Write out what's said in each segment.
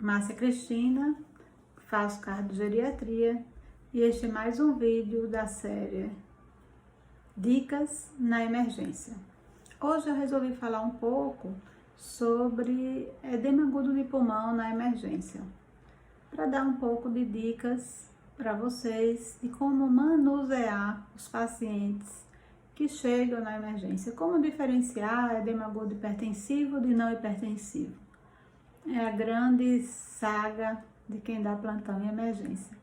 Márcia Cristina, faço cardiogeriatria e este é mais um vídeo da série Dicas na Emergência. Hoje eu resolvi falar um pouco sobre edema agudo de pulmão na emergência, para dar um pouco de dicas para vocês de como manusear os pacientes que chegam na emergência, como diferenciar edema agudo hipertensivo de não hipertensivo. É a grande saga de quem dá plantão em emergência.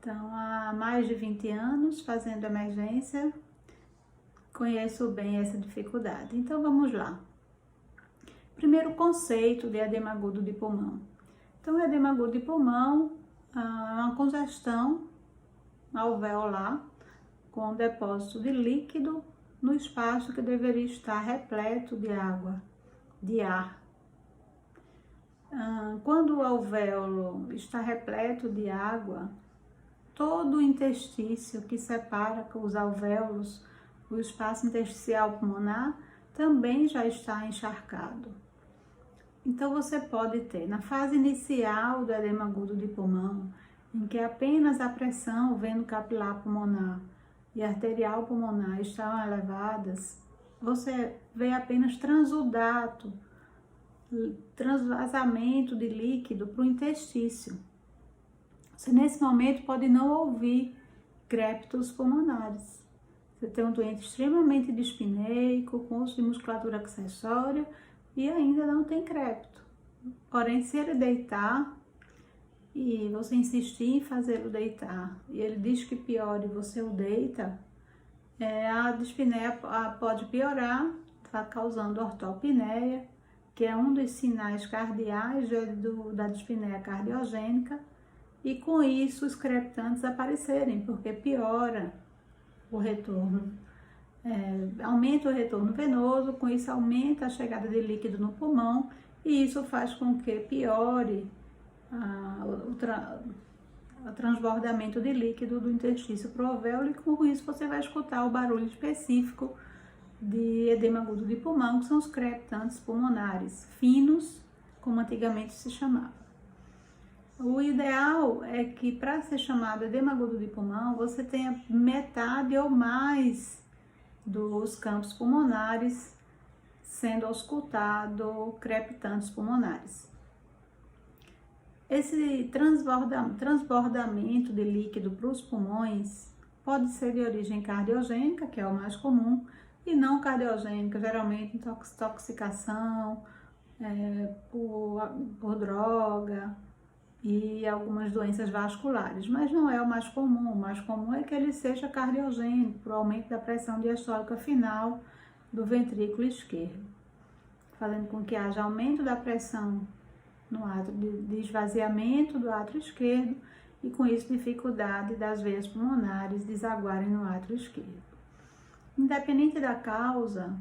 Então, há mais de 20 anos fazendo emergência, conheço bem essa dificuldade. Então, vamos lá. Primeiro conceito de edema agudo de pulmão. Então, edema agudo de pulmão é uma congestão alveolar com depósito de líquido no espaço que deveria estar repleto de água, de ar. Quando o alvéolo está repleto de água, todo o interstício que separa os alvéolos, o espaço intersticial pulmonar, também já está encharcado. Então você pode ter, na fase inicial do edema agudo de pulmão, em que apenas a pressão veno capilar pulmonar e arterial pulmonar estão elevadas, você vê apenas transudato, transvasamento de líquido para o interstício. Você nesse momento pode não ouvir crépitos pulmonares. Você tem um doente extremamente dispneico, com uso de musculatura acessória e ainda não tem crépito. Porém, se ele deitar e você insistir em fazê-lo deitar e ele diz que piora e você o deita, a dispneia pode piorar, está causando ortopneia, que é um dos sinais cardeais da dispneia cardiogênica, e com isso os crepitantes aparecerem, porque piora o retorno, aumenta o retorno venoso, com isso aumenta a chegada de líquido no pulmão, e isso faz com que piore o transbordamento de líquido do interstício para o alvéolo, e com isso você vai escutar o barulho específico de edema agudo de pulmão, que são os crepitantes pulmonares finos, como antigamente se chamava. O ideal é que, para ser chamado edema agudo de pulmão, você tenha metade ou mais dos campos pulmonares sendo auscultado crepitantes pulmonares. Esse transbordamento de líquido para os pulmões pode ser de origem cardiogênica, que é o mais comum, e não cardiogênica, geralmente intoxicação por droga e algumas doenças vasculares, mas não é o mais comum. O mais comum é que ele seja cardiogênico, por aumento da pressão diastólica final do ventrículo esquerdo, fazendo com que haja aumento da pressão no átrio, de esvaziamento do átrio esquerdo, e com isso dificuldade das veias pulmonares desaguarem no átrio esquerdo. Independente da causa,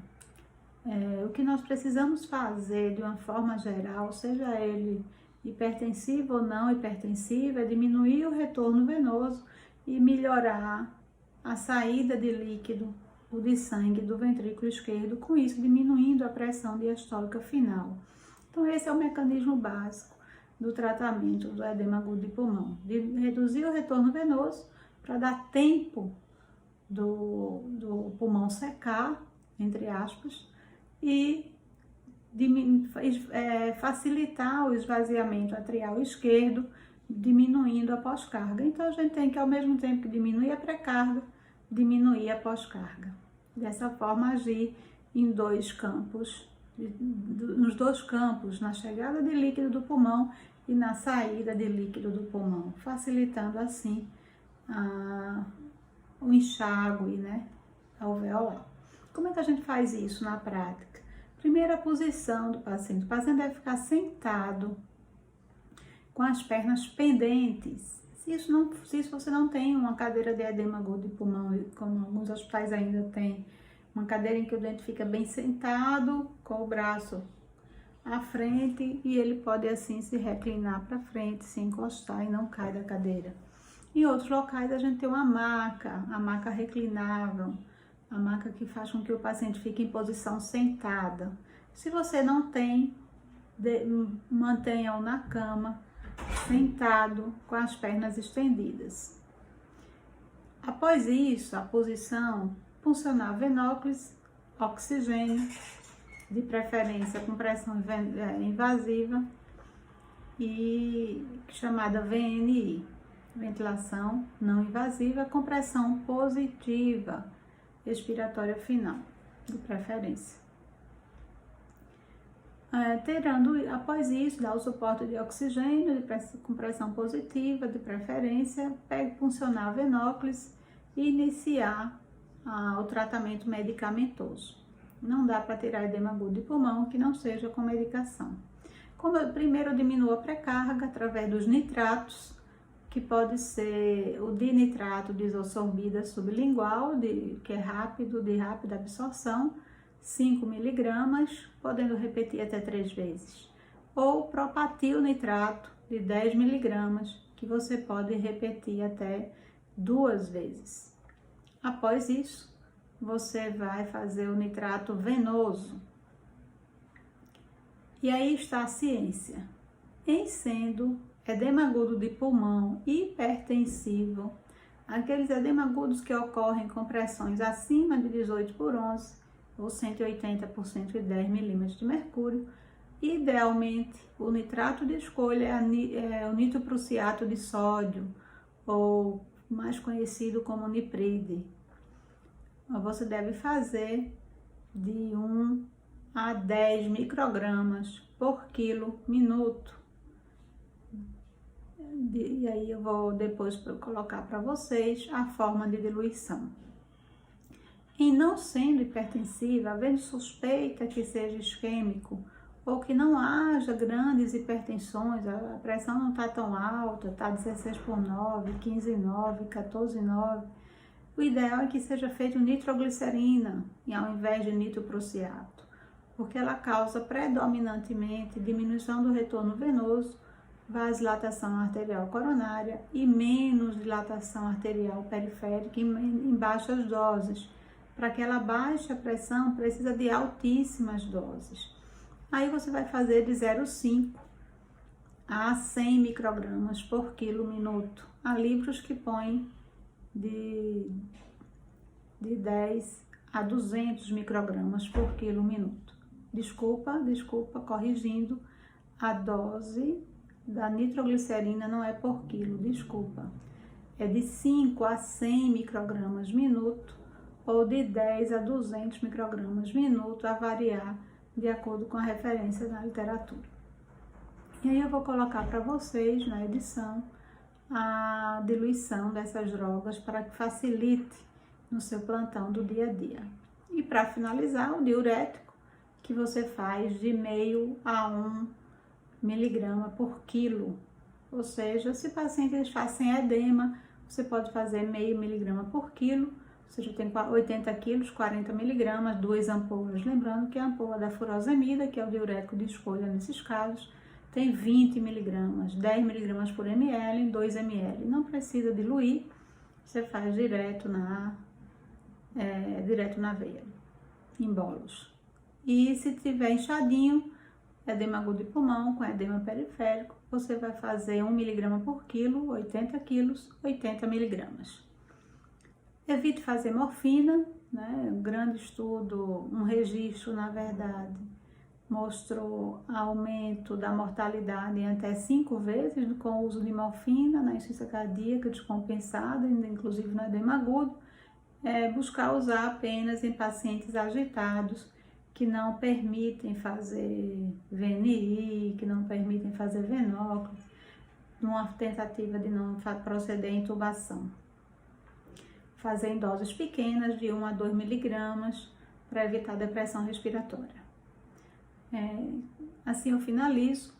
o que nós precisamos fazer de uma forma geral, seja ele hipertensivo ou não hipertensivo, é diminuir o retorno venoso e melhorar a saída de líquido ou de sangue do ventrículo esquerdo, com isso diminuindo a pressão diastólica final. Então esse é o mecanismo básico do tratamento do edema agudo de pulmão, de reduzir o retorno venoso para dar tempo do pulmão secar, entre aspas, e facilitar o esvaziamento atrial esquerdo, diminuindo a pós-carga. Então a gente tem que, ao mesmo tempo que diminuir a pré-carga, diminuir a pós-carga. Dessa forma, agir em dois campos, nos dois campos, na chegada de líquido do pulmão e na saída de líquido do pulmão, facilitando assim o enxágue, alveolar. Como é que a gente faz isso na prática? Primeira posição do paciente. O paciente deve ficar sentado com as pernas pendentes. Se você não tem uma cadeira de edema agudo de pulmão, como alguns hospitais ainda têm, uma cadeira em que o doente fica bem sentado, com o braço à frente, e ele pode assim se reclinar para frente, se encostar e não cai da cadeira. Em outros locais a gente tem uma a maca reclinável, a maca que faz com que o paciente fique em posição sentada. Se você não tem mantenha-o na cama, sentado, com as pernas estendidas. Após isso, a posição, funcionar venóculos, oxigênio, de preferência com pressão invasiva e chamada VNI, ventilação não invasiva com pressão positiva, expiratória final, de preferência. Após isso, dá o suporte de oxigênio com pressão positiva, de preferência, funcionar venóculos e iniciar o tratamento medicamentoso. Não dá para tirar edema agudo de pulmão que não seja com medicação. Primeiro, eu diminuo a pré-carga através dos nitratos, que pode ser o dinitrato de isosorbida sublingual, que é de rápida absorção, 5 mg, podendo repetir até 3 vezes. Ou propatil nitrato de 10 mg, que você pode repetir até 2 vezes. Após isso, você vai fazer o nitrato venoso. E aí está a ciência. Em sendo edema agudo de pulmão hipertensivo, aqueles edema agudos que ocorrem com pressões acima de 18/11 ou 180 por 110 milímetros de mercúrio, idealmente o nitrato de escolha é o nitroprusiato de sódio, ou mais conhecido como nipride. Você deve fazer de 1 a 10 microgramas por quilo minuto. E aí eu vou depois colocar para vocês a forma de diluição. Em não sendo hipertensiva, havendo suspeita que seja isquêmico ou que não haja grandes hipertensões, a pressão não está tão alta, está 16/9, 15/9, 14/9, o ideal é que seja feito nitroglicerina ao invés de nitroprusiato, porque ela causa predominantemente diminuição do retorno venoso, vasodilatação arterial coronária e menos dilatação arterial periférica em baixas doses. Para aquela baixa pressão, precisa de altíssimas doses. Aí você vai fazer de 0,5 a 100 microgramas por quilo minuto. Há livros que põem de 10 a 200 microgramas por quilo minuto. Desculpa, corrigindo, a dose da nitroglicerina não é por quilo, desculpa. É de 5 a 100 microgramas minuto ou de 10 a 200 microgramas minuto, a variar de acordo com a referência na literatura. E aí eu vou colocar para vocês na edição a diluição dessas drogas para que facilite no seu plantão do dia a dia. E para finalizar, o diurético, que você faz de 0,5 a 1 miligrama por quilo. Ou seja, se o paciente está sem edema, você pode fazer 0,5 miligrama por quilo. Ou seja, tem 80 quilos, 40 miligramas, 2 ampolas. Lembrando que a ampola da furosemida, que é o diurético de escolha nesses casos, tem 20 miligramas, 10 miligramas por ml em 2 ml. Não precisa diluir, você faz direto na veia, em bolos. E se tiver inchadinho, edema agudo de pulmão com edema periférico, você vai fazer 1 miligrama por quilo, 80 quilos, 80 miligramas. Evite fazer morfina, né? Um grande estudo, um registro, na verdade, mostrou aumento da mortalidade em até 5 vezes com o uso de morfina na insuficiência cardíaca descompensada, inclusive no edema agudo. Buscar usar apenas em pacientes agitados, que não permitem fazer VNI, que não permitem fazer venóculos, numa tentativa de não proceder à intubação. Fazer em doses pequenas, de 1 a 2 miligramas, para evitar depressão respiratória. Assim eu finalizo,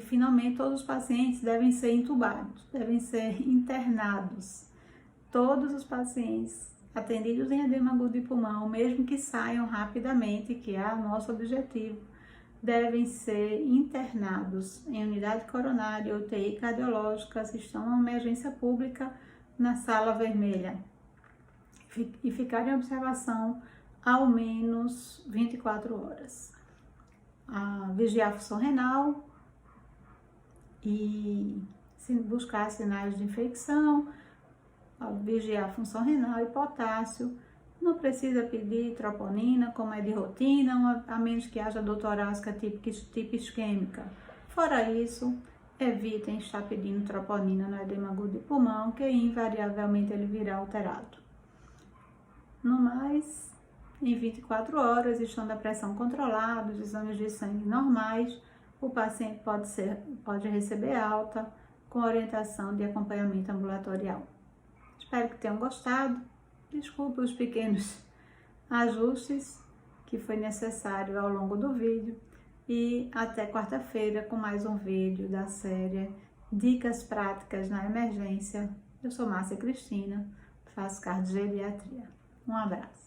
finalmente todos os pacientes devem ser intubados, devem ser internados. Todos os pacientes atendidos em edema agudo de pulmão, mesmo que saiam rapidamente, que é o nosso objetivo, devem ser internados em unidade coronária, UTI cardiológica, se estão na emergência pública, na sala vermelha, e ficar em observação ao menos 24 horas. vigiar a função renal e buscar sinais de infecção, vigiar a função renal e potássio. Não precisa pedir troponina, como é de rotina, a menos que haja dor torácica tipo isquêmica. Fora isso, evitem estar pedindo troponina no edema agudo de pulmão, que invariavelmente ele virá alterado. No mais, em 24 horas, estando a pressão controlada, os exames de sangue normais, o paciente pode receber alta com orientação de acompanhamento ambulatorial. Espero que tenham gostado. Desculpe os pequenos ajustes que foi necessário ao longo do vídeo e até quarta-feira com mais um vídeo da série Dicas Práticas na Emergência. Eu sou Márcia Cristina, faço cardiogeriatria. Um abraço.